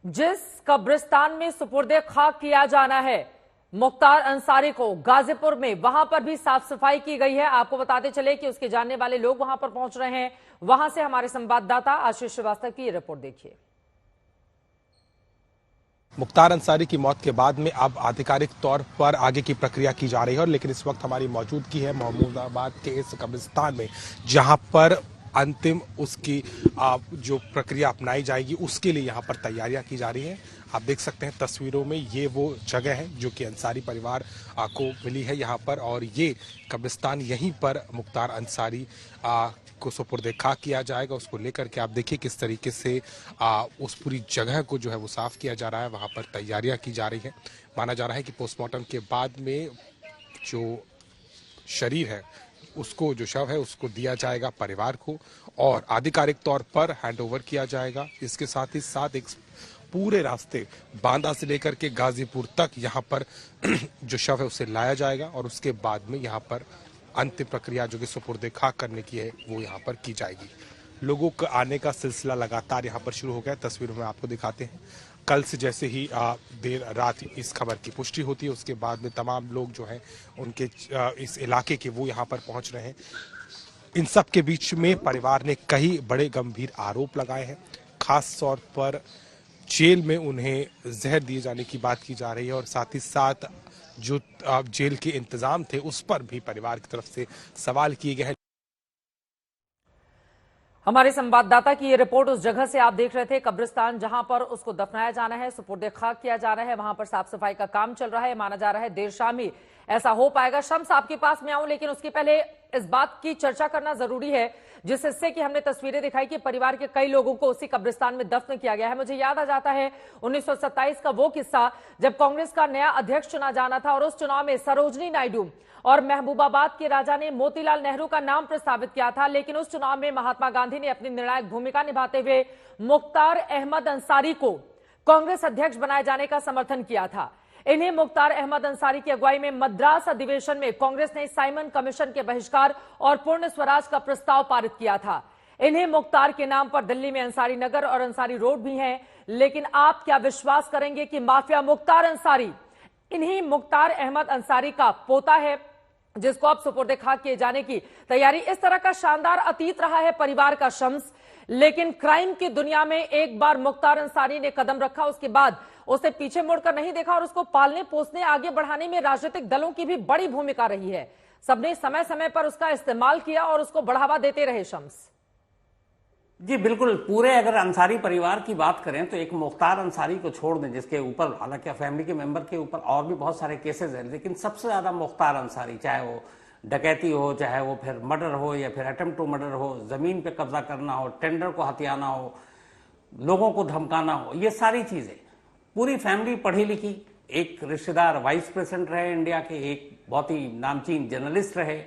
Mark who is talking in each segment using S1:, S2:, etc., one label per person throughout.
S1: जिस कब्रिस्तान में सुपुर्दे खाक किया जाना है मुख्तार अंसारी को गाजीपुर में, वहां पर भी साफ सफाई की गई है। आपको बताते चले कि उसके जानने वाले लोग वहां पर पहुंच रहे हैं। वहां से हमारे संवाददाता आशीष श्रीवास्तव की ये रिपोर्ट देखिए।
S2: मुख्तार अंसारी की मौत के बाद में अब आधिकारिक तौर पर आगे की प्रक्रिया की जा रही है, लेकिन इस वक्त हमारी मौजूदगी है महमूदाबाद के इस कब्रिस्तान में, जहां पर अंतिम उसकी जो प्रक्रिया अपनाई जाएगी उसके लिए यहां पर तैयारियां की जा रही हैं। आप देख सकते हैं तस्वीरों में, ये वो जगह है जो कि अंसारी परिवार को मिली है यहां पर, और ये कब्रिस्तान यहीं पर मुख्तार अंसारी को सुपुर्दे खाक किया जाएगा। उसको लेकर के आप देखिए किस तरीके से उस पूरी जगह को जो है वो साफ किया जा रहा है, वहां पर तैयारियां की जा रही है। माना जा रहा है कि पोस्टमार्टम के बाद में जो शरीर है उसको, जो शव है उसको दिया जाएगा परिवार को और आधिकारिक तौर पर हैंडओवर किया जाएगा। इसके साथ ही साथ एक पूरे रास्ते बांदा से लेकर के गाजीपुर तक यहाँ पर जो शव है उसे लाया जाएगा और उसके बाद में यहाँ पर अंतिम प्रक्रिया जो कि सुपुर्दे खाक करने की है वो यहाँ पर की जाएगी। लोगों का आने का सिलसिला लगातार यहाँ पर शुरू हो गया। तस्वीरों में आपको दिखाते हैं, कल से जैसे ही देर रात इस खबर की पुष्टि होती है उसके बाद में तमाम लोग जो हैं उनके इस इलाके के वो यहाँ पर पहुँच रहे हैं। इन सब के बीच में परिवार ने कई बड़े गंभीर आरोप लगाए हैं। खास तौर पर जेल में उन्हें जहर दिए जाने की बात की जा रही है और साथ ही साथ जो जेल के इंतजाम थे उस पर भी परिवार की तरफ से सवाल किए गए हैं।
S1: हमारे संवाददाता की ये रिपोर्ट उस जगह से आप देख रहे थे, कब्रिस्तान जहां पर उसको दफनाया जाना है, सुपुर्दे खाक किया जा रहा है, वहां पर साफ सफाई का काम चल रहा है। माना जा रहा है देर शाम ही ऐसा हो पाएगा। शम्स आपके पास में आऊं, लेकिन उसके पहले इस बात की चर्चा करना जरूरी है जिस हिस्से की हमने तस्वीरें दिखाई कि परिवार के कई लोगों को उसी कब्रिस्तान में दफन किया गया है। मुझे याद आ जाता है 1927 का वो किस्सा जब कांग्रेस का नया अध्यक्ष चुना जाना था और उस चुनाव में सरोजनी नायडू और महबूबाबाद के राजा ने मोतीलाल नेहरू का नाम प्रस्तावित किया था, लेकिन उस चुनाव में महात्मा गांधी ने अपनी निर्णायक भूमिका निभाते हुए मुख्तार अहमद अंसारी को कांग्रेस अध्यक्ष बनाए जाने का समर्थन किया था। इन्हें मुख्तार अहमद अंसारी की अगुवाई में मद्रास अधिवेशन में कांग्रेस ने साइमन कमीशन के बहिष्कार और पूर्ण स्वराज का प्रस्ताव पारित किया था। इन्हें मुख्तार के नाम पर दिल्ली में अंसारी नगर और अंसारी रोड भी हैं, लेकिन आप क्या विश्वास करेंगे कि माफिया मुख्तार अंसारी इन्हीं मुख्तार अहमद अंसारी का पोता है जिसको अब सुपुर्दे खाक किए जाने की तैयारी। इस तरह का शानदार अतीत रहा है परिवार का शम्स, लेकिन क्राइम की दुनिया में एक बार मुख्तार अंसारी ने कदम रखा उसके बाद उसे पीछे मुड़कर नहीं देखा और उसको पालने पोसने आगे बढ़ाने में राजनीतिक दलों की भी बड़ी भूमिका रही है। सबने समय समय पर उसका इस्तेमाल किया और उसको बढ़ावा देते रहे। शम्स
S3: जी बिल्कुल, पूरे अगर अंसारी परिवार की बात करें तो एक मुख्तार अंसारी को छोड़ दें जिसके ऊपर हालांकि फैमिली के मेंबर के ऊपर और भी बहुत सारे केसेस हैं, लेकिन सबसे ज्यादा मुख्तार अंसारी, चाहे वो डकैती हो, चाहे वो फिर मर्डर हो या फिर अटेम्प्ट टू मर्डर हो, जमीन पे कब्जा करना हो, टेंडर को हथियाना हो, लोगों को धमकाना हो, ये सारी चीजें पूरी फैमिली पढ़ी लिखी। एक रिश्तेदार वाइस प्रेसिडेंट रहे इंडिया के, एक बहुत ही नामचीन जर्नलिस्ट रहे,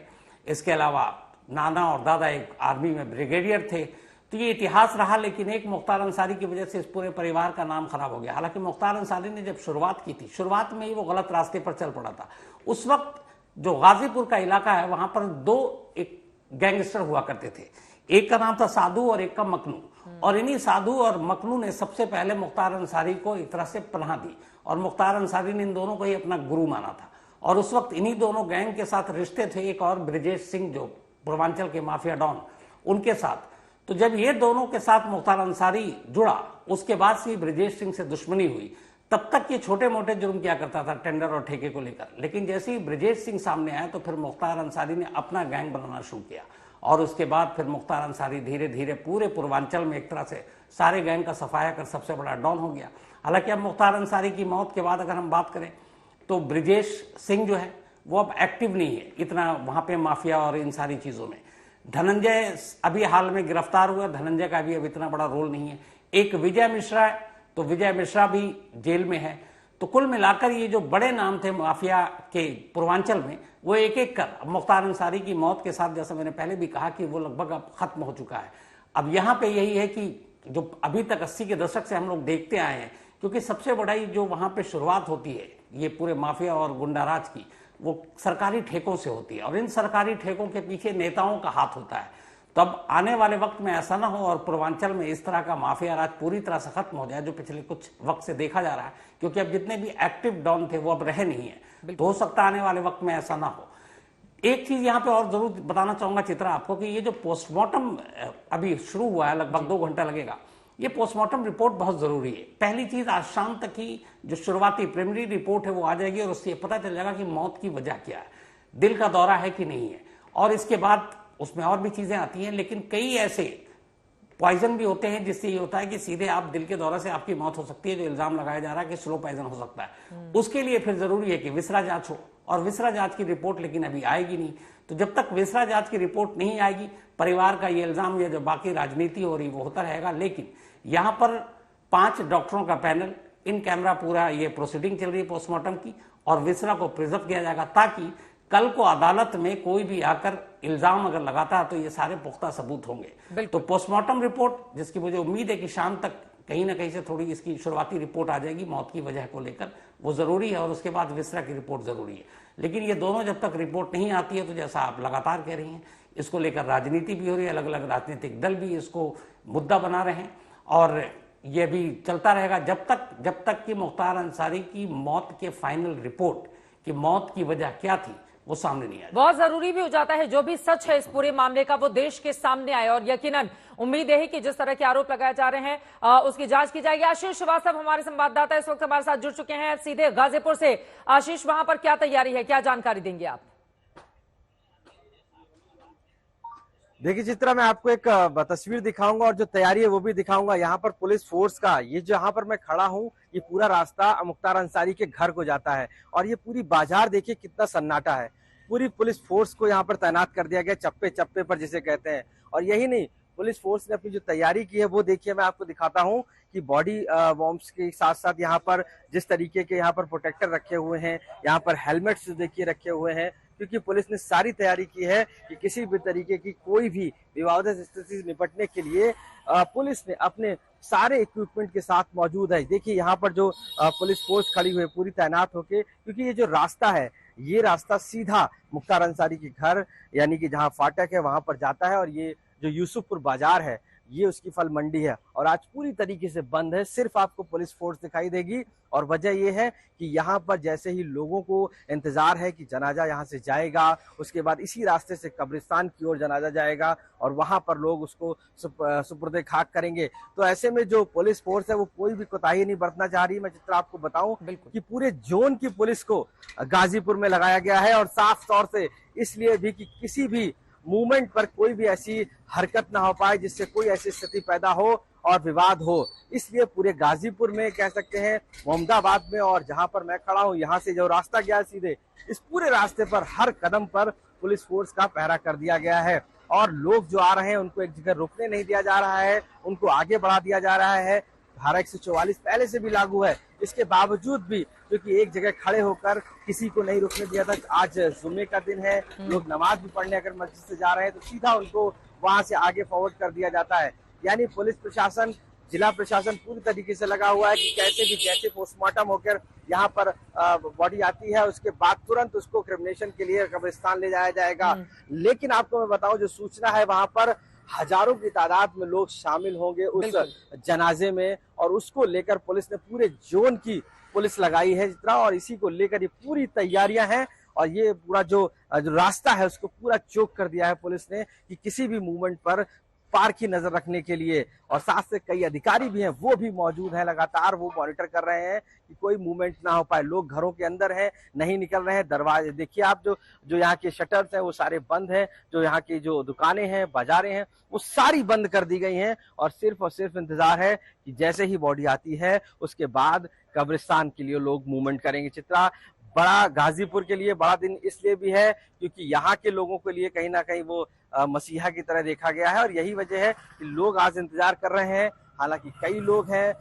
S3: इसके अलावा नाना और दादा एक आर्मी में ब्रिगेडियर थे। तो ये इतिहास रहा, लेकिन एक मुख्तार अंसारी की वजह से इस पूरे परिवार का नाम खराब हो गया। हालांकि मुख्तार अंसारी ने जब शुरुआत की थी, शुरुआत में ही वो गलत रास्ते पर चल पड़ा था। उस वक्त जो गाजीपुर का इलाका है वहां पर दो एक गैंगस्टर हुआ करते थे, एक का नाम था साधु और एक का मकनू, और इन्हीं साधु और मकनू ने सबसे पहले मुख्तार अंसारी को एक तरह से पनाह दी और मुख्तार अंसारी ने इन दोनों को ही अपना गुरु माना था। और उस वक्त इन्हीं दोनों गैंग के साथ रिश्ते थे एक और ब्रिजेश सिंह जो पूर्वांचल के माफिया डॉन, उनके साथ। तो जब ये दोनों के साथ मुख्तार अंसारी जुड़ा, उसके बाद से ब्रिजेश सिंह से दुश्मनी हुई। तब तक ये छोटे मोटे जुर्म किया करता था टेंडर और ठेके को लेकर, लेकिन जैसे ही ब्रिजेश सिंह सामने आया तो फिर मुख्तार अंसारी ने अपना गैंग बनाना शुरू किया और उसके बाद फिर मुख्तार अंसारी धीरे धीरे पूरे पूर्वांचल में एक तरह से सारे गैंग का सफाया कर सबसे बड़ा डॉन हो गया। हालांकि अब मुख्तार अंसारी की मौत के बाद अगर हम बात करें तो ब्रिजेश सिंह जो है वो अब एक्टिव नहीं है इतना वहां पे माफिया और इन सारी चीजों में। धनंजय अभी हाल में गिरफ्तार हुआ, धनंजय का भी अब इतना बड़ा रोल नहीं है। एक विजय मिश्रा है, तो विजय मिश्रा भी जेल में है। तो कुल मिलाकर ये जो बड़े नाम थे माफिया के पूर्वांचल में, वो एक एक कर मुख्तार अंसारी की मौत के साथ, जैसा मैंने पहले भी कहा कि वो लगभग अब खत्म हो चुका है। अब यहाँ पे यही है कि जो अभी तक 80 के दशक से हम लोग देखते आए हैं, क्योंकि सबसे बड़ा जो वहां पे शुरुआत होती है ये पूरे माफिया और गुंडाराज की, वो सरकारी ठेकों से होती है और इन सरकारी ठेकों के पीछे नेताओं का हाथ होता है। तो अब आने वाले वक्त में ऐसा ना हो और पूर्वांचल में इस तरह का माफिया राज पूरी तरह से खत्म हो जाए, जो पिछले कुछ वक्त से देखा जा रहा है, क्योंकि अब जितने भी एक्टिव डॉन थे वो अब रहे नहीं है। तो हो सकता है आने वाले वक्त में ऐसा ना हो। एक चीज यहाँ पे और जरूर बताना चाहूंगा चित्रा आपको कि ये जो पोस्टमार्टम अभी शुरू हुआ है, लगभग 2 घंटा लगेगा, ये पोस्टमार्टम रिपोर्ट बहुत जरूरी है। पहली चीज, आज शाम तक की जो शुरुआती प्रिलिमिनरी रिपोर्ट है वो आ जाएगी और उससे पता चल जाएगा कि मौत की वजह क्या है, दिल का दौरा है कि नहीं है, और इसके बाद उसमें और भी चीजें आती हैं। लेकिन कई ऐसे पॉइजन भी होते हैं जिससे ये होता है कि सीधे आप दिल के दौरे से आपकी मौत हो सकती है, जो इल्जाम लगाया जा रहा है कि स्लो पॉइजन हो सकता है। उसके लिए फिर जरूरी है कि विसरा जांच हो, और विसरा जांच की रिपोर्ट लेकिन अभी आएगी नहीं। तो जब तक विसरा जांच की रिपोर्ट नहीं आएगी, परिवार का ये इल्जाम या जो बाकी राजनीति हो रही वो होता रहेगा। लेकिन यहां पर 5 डॉक्टरों का पैनल, इन कैमरा पूरा ये प्रोसीडिंग चल रही है पोस्टमार्टम की, और विसरा को प्रिजर्व किया जाएगा ताकि कल को अदालत में कोई भी आकर इल्जाम अगर लगाता है तो ये सारे पुख्ता सबूत होंगे। तो पोस्टमार्टम रिपोर्ट, जिसकी मुझे उम्मीद है कि शाम तक कहीं ना कहीं से थोड़ी इसकी शुरुआती रिपोर्ट आ जाएगी मौत की वजह को लेकर, वो जरूरी है, और उसके बाद विसरा की रिपोर्ट जरूरी है। लेकिन ये दोनों जब तक रिपोर्ट नहीं आती है, तो जैसा आप लगातार कह रही हैं, इसको लेकर राजनीति भी हो रही है, अलग अलग राजनीतिक दल भी इसको मुद्दा बना रहे हैं, और ये भी चलता रहेगा जब तक कि मुख्तार अंसारी की मौत के फाइनल रिपोर्ट कि मौत की वजह क्या थी वो सामने नहीं आया।
S1: बहुत जरूरी भी हो जाता है जो भी सच है इस पूरे मामले का वो देश के सामने आए, और यकीनन उम्मीद है कि जिस तरह के आरोप लगाए जा रहे हैं उसकी जांच की जाएगी। आशीष श्रीवास्तव हमारे संवाददाता इस वक्त हमारे साथ जुड़ चुके हैं सीधे गाजीपुर से। आशीष, वहां पर क्या तैयारी है, क्या जानकारी देंगे आप?
S4: देखिए चित्रा, मैं आपको एक तस्वीर दिखाऊंगा और जो तैयारी है वो भी दिखाऊंगा। यहाँ पर पुलिस फोर्स का ये जहाँ पर मैं खड़ा हूँ, ये पूरा रास्ता मुख्तार अंसारी के घर को जाता है, और ये पूरी बाजार देखिए कितना सन्नाटा है। पूरी पुलिस फोर्स को यहाँ पर तैनात कर दिया गया, चप्पे चप्पे पर जिसे कहते हैं। और यही नहीं, पुलिस फोर्स ने अपनी जो तैयारी की है वो देखिए, मैं आपको दिखाता हूँ कि बॉडी वॉर्म्स के साथ साथ यहाँ पर जिस तरीके के यहाँ पर प्रोटेक्टर रखे हुए हैं, यहाँ पर हेलमेट्स देखिए रखे हुए हैं, क्योंकि पुलिस ने सारी तैयारी की है कि किसी भी तरीके की कोई भी विवादास्पद स्थिति से निपटने के लिए पुलिस ने अपने सारे इक्विपमेंट के साथ मौजूद है। देखिए यहाँ पर जो पुलिस फोर्स खड़ी हुई है पूरी तैनात होके, क्योंकि ये जो रास्ता है ये रास्ता सीधा मुख्तार अंसारी के घर यानी कि जहाँ फाटक है वहां पर जाता है, और ये जो यूसुफपुर बाजार है ये उसकी फल मंडी है, और आज पूरी तरीके से बंद है। सिर्फ आपको पुलिस फोर्स दिखाई देगी, और वजह यह है कि यहाँ पर जैसे ही लोगों को इंतजार है कि जनाजा यहाँ से जाएगा, उसके बाद इसी रास्ते से कब्रिस्तान की ओर जनाजा जाएगा और वहां पर लोग उसको सुपुर्दे खाक करेंगे। तो ऐसे में जो पुलिस फोर्स है वो कोई भी कोताही नहीं बरतना चाह रही। मैं चित्रा आपको बताऊं कि पूरे जोन की पुलिस को गाजीपुर में लगाया गया है, और साफ तौर से इसलिए भी कि किसी भी मूवमेंट पर कोई भी ऐसी हरकत ना हो पाए जिससे कोई ऐसी स्थिति पैदा हो और विवाद हो। इसलिए पूरे गाजीपुर में कह सकते हैं, मोहम्मदाबाद में, और जहां पर मैं खड़ा हूं यहाँ से जो रास्ता गया है सीधे, इस पूरे रास्ते पर हर कदम पर पुलिस फोर्स का पहरा कर दिया गया है, और लोग जो आ रहे हैं उनको एक जगह रुकने नहीं दिया जा रहा है, उनको आगे बढ़ा दिया जा रहा है। धारा 144 पहले से भी लागू है, इसके बावजूद भी क्योंकि एक जगह खड़े होकर किसी को नहीं रुकने दिया था। आज जुम्मे का दिन है, लोग नमाज भी पढ़ने अगर मस्जिद से जा रहे हैं तो सीधा उनको वहां से आगे फॉरवर्ड कर दिया जाता है। यानी पुलिस प्रशासन, जिला प्रशासन पूरी तरीके से लगा हुआ है कि कैसे भी जैसे पोस्टमार्टम होकर यहाँ पर बॉडी आती है उसके बाद तुरंत उसको क्रिमिनेशन के लिए कब्रिस्तान ले जाया जाएगा। लेकिन आपको मैं बताऊं, जो सूचना है वहां पर हजारों की तादाद में लोग शामिल होंगे उस जनाजे में, और उसको लेकर पुलिस ने पूरे जोन की पुलिस लगाई है जितना, और इसी को लेकर ये पूरी तैयारियां हैं। और ये पूरा जो रास्ता है उसको पूरा चोक कर दिया है पुलिस ने कि किसी भी मूवमेंट पर पार की नजर रखने के लिए, और साथ से कई अधिकारी भी हैं वो भी मौजूद हैं, लगातार वो मॉनिटर कर रहे हैं कि कोई मूवमेंट ना हो पाए। लोग घरों के अंदर हैं, नहीं निकल रहे हैं। दरवाजे देखिए आप, जो यहाँ के शटर्स हैं वो सारे बंद हैं, जो यहाँ की जो दुकानें हैं, बाजारें हैं, वो सारी बंद कर दी गई हैं, और सिर्फ इंतजार है कि जैसे ही बॉडी आती है उसके बाद कब्रिस्तान के लिए लोग मूवमेंट करेंगे। चित्रा, बड़ा गाजीपुर के लिए बड़ा दिन इसलिए भी है क्योंकि यहाँ के लोगों के लिए कहीं ना कहीं वो मसीहा की तरह देखा गया है, और यही वजह है कि लोग आज इंतजार कर रहे हैं। हालांकि कई लोग हैं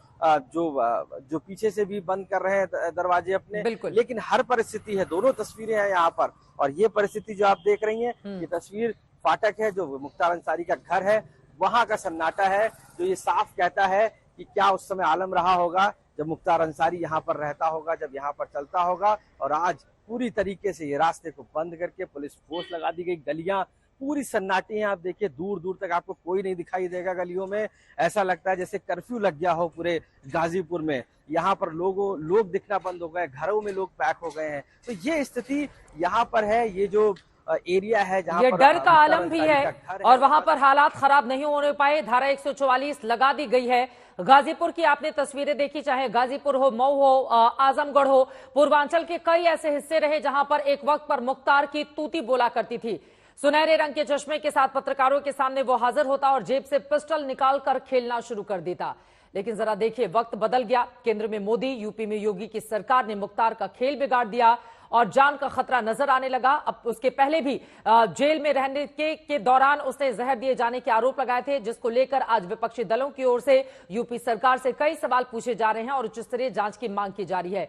S4: जो पीछे से भी बंद कर रहे हैं दरवाजे अपने, लेकिन हर परिस्थिति है, दोनों तस्वीरें हैं यहाँ पर। और ये परिस्थिति जो आप देख रही हैं, ये तस्वीर फाटक है, जो मुख्तार अंसारी का घर है, वहां का सन्नाटा है, जो ये साफ कहता है कि क्या उस समय आलम रहा होगा जब मुख्तार अंसारी यहाँ पर रहता होगा, जब यहाँ पर चलता होगा। और आज पूरी तरीके से ये रास्ते को बंद करके पुलिस फोर्स लगा दी गई, गलियां पूरी सन्नाटी है। आप देखिए दूर दूर तक आपको कोई नहीं दिखाई देगा गलियों में। ऐसा लगता है जैसे कर्फ्यू लग गया हो पूरे गाजीपुर में। यहाँ पर लोग दिखना बंद हो गए, घरों में लोग पैक हो गए हैं। तो ये स्थिति यहाँ पर है। ये जो एरिया है जहाँ
S1: ये
S4: पर
S1: डर का
S4: मुख्तार
S1: आलम भी
S4: अंसारी
S1: है
S4: का घर है,
S1: और वहां पर हालात खराब नहीं होने पाए। धारा 144 लगा दी गई है। गाजीपुर की आपने तस्वीरें देखी, चाहे गाजीपुर हो, मऊ हो, आजमगढ़ हो, पूर्वांचल के कई ऐसे हिस्से रहे जहां पर एक वक्त पर मुख्तार की तूती बोला करती थी। सुनहरे रंग के चश्मे के साथ पत्रकारों के सामने वो हाजिर होता और जेब से पिस्टल निकालकर खेलना शुरू कर देता। लेकिन जरा देखिए, वक्त बदल गया। केंद्र में मोदी, यूपी में योगी की सरकार ने मुख्तार का खेल बिगाड़ दिया और जान का खतरा नजर आने लगा। अब उसके पहले भी जेल में रहने के दौरान उसने जहर दिए जाने के आरोप लगाए थे, जिसको लेकर आज विपक्षी दलों की ओर से यूपी सरकार से कई सवाल पूछे जा रहे हैं और उच्च स्तरीय जांच की मांग की जा रही है।